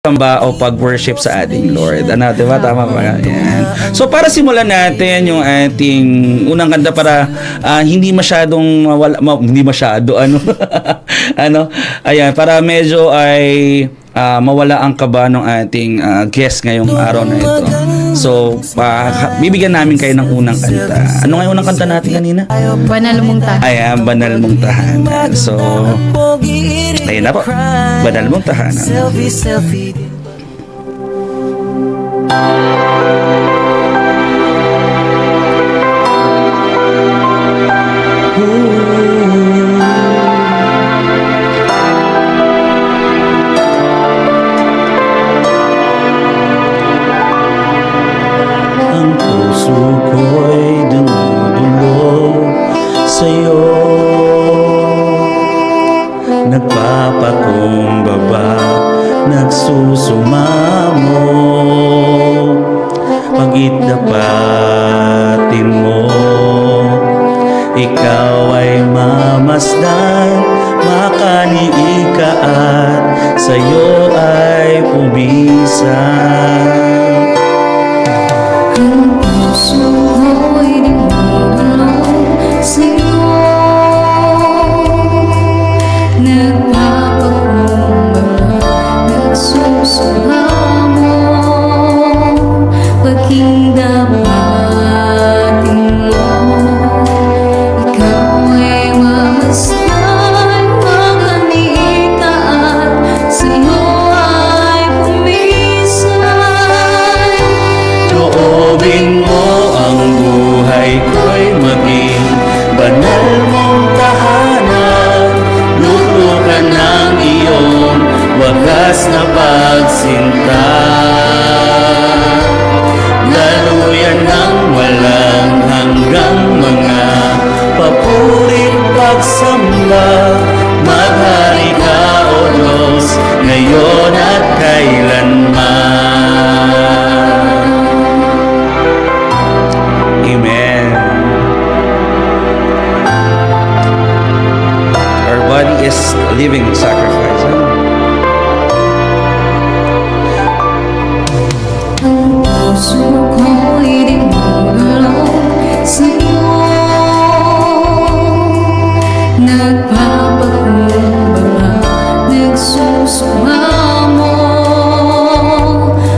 samba o pag-worship sa ating Lord. Ano, di ba? Tama ba? Yan. So, para simulan natin yung ating unang kanta para hindi masyadong hindi masyado, ayan, para medyo ay mawala ang kaba ng ating guest ngayong araw na ito. So, bibigyan namin kayo ng unang kanta. Ano nga yung unang kanta natin kanina? Banal mong tahanan. Ayan, Banal mong tahanan. So, ayun na po. Banal mong tahanan. Selfie. Ang puso ko'y dumudulog sa'yo, nagpapakumbaba, nagsusumamo, pag-it dapatin mo, ikaw ay mamasdan, makaliig ka at sa'yo ay pumisan. Ang puso ko'y dumudulog sa'yo, nagpapakumbaba, nagsusumamo, paging dapatin mo, ikaw ay mamasdan, makaliig ka at sa'yo ay pumisan. Loobin mo ang buhay ko'y maging banal mong tahanan, lulukan ng iyong wagas na pagsinta, daluyan ng walang hanggang mga papurit pagsamba, maghari ka o Diyos ngayon at kailanman. Amen. Our body is a living sacrifice. Ang puso ko'y dumudulog sa'yo, nagpapakumbaba, nagsusumamo,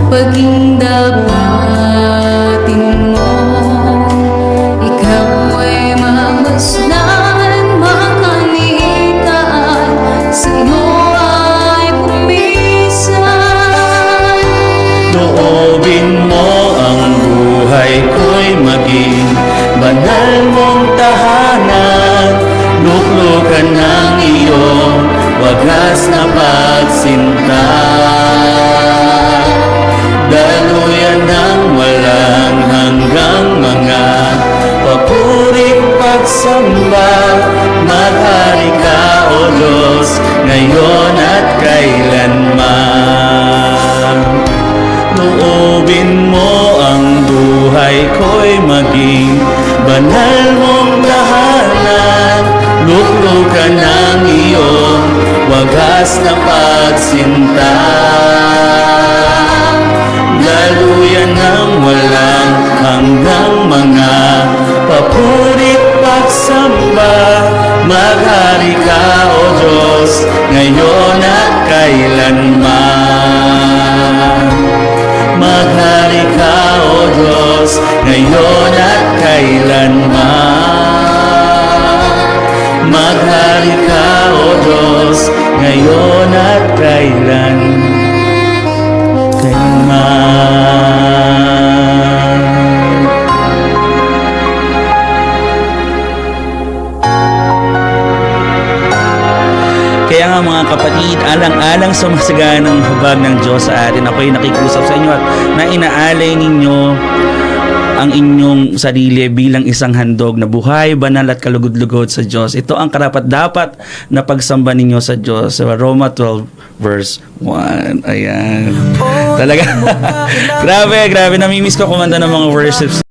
paging dapatin mo, ikaw ay mamasdan, makaliig ka at sa'yo ay pumisan. Loobin mo ang buhay ko'y maging banal mong tahanan, luklukan ng iyong wagas na pagsinta, daluyan ng walang hanggang mga papurit pagsamba, maghari ka o Diyos ngayon at kailanman. Loobin mo ang buhay ko'y maging banal mong tahanan, luklukan ng iyong wagas na pagsinta, daluyan ng walang hanggang mga papurit pagsamba, maghari ka o Diyos ngayon at kailanman. Maghari ka o Diyos ngayon at kailanman. Maghari ka o Diyos ngayon at kailanman. Kaya nga mga kapatid, alang-alang sa masaganang habag ng Diyos sa atin, ako'y nakikusap sa inyo at na inaalay ninyo ang inyong sarili bilang isang handog na buhay, banal at kalugod-lugod sa Diyos. Ito ang karapat-dapat na pagsamba ninyo sa Diyos. Sa Roma 12 verse 1. Ayan. Talaga. grabe. Namimiss ko kumanta ng mga worships.